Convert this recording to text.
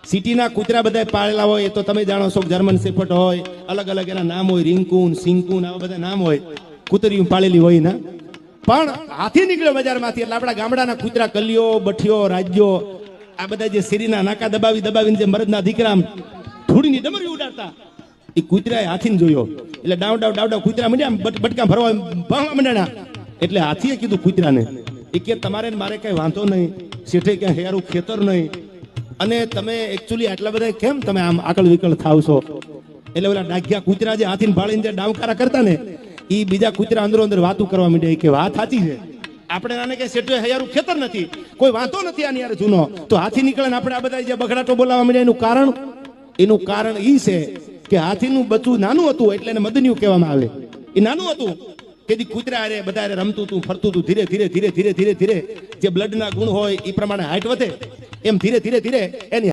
સિટીના કૂતરા બધા પાળેલા હોય એ તો તમે જાણો છો, જર્મન શેફર્ડ હોય, અલગ અલગ એના નામ હોય, રિંકુન, સિંકુન, આવા બધા નામ હોય, કૂતરીઓ પાળેલી હોય ના. પણ હાથી નીકળ્યો બજારમાંથી એટલે આપણા ગામડાના કૂતરા કલિયો, બઠિયો, રાજ્યો, આ બધા જે શેરીના નાકા દબાવીને જે મરદના દીકરા ધૂળીની ડમરી ઉડાડતા, એ કૂતરાએ હાથીને જોયો એટલે ડાવ કૂતરા માંડ્યા બટકા ભરવા માંડ્યા. એટલે હાથીએ કીધું કૂતરાને, એ કે તમારે મારે કઈ વાંધો નહીં, શેઠે ક્યાં હેરું ખેતર નહીં, અને તમે એકચ્યુઅલી આટલા બધા કેમ તમે આમ આકળ વિકળ થાવ છો. એટલે ઓલા ડાઘિયા કૂતરા જે હાથીને ભાળીને જે ડાવકારા કરતા ને, એ બીજા કૂતરા અંદર વાતું કરવા માંડ્યા કે વાત સાચી છે, આપણે આને કે શેઠે હયારું ખેતર નથી, કોઈ વાંધો નથી આની યાર જૂનો. તો હાથી નીકળે ને આપણે આ બધા જે બગડાટો બોલાવવા માંડ્યા, એનું કારણ એ છે કે હાથીનું બચ્ચું નાનું હતું એટલે એને મદનિયું કહેવામાં આવે. એ નાનું હતું કે કૂતરા અરે બધા રમતું હતું, ફરતું હતું, ધીરે ધીરે જે બ્લડના ગુણ હોય એ પ્રમાણે હાઈટ વધે, એમ ધીરે ધીરે એની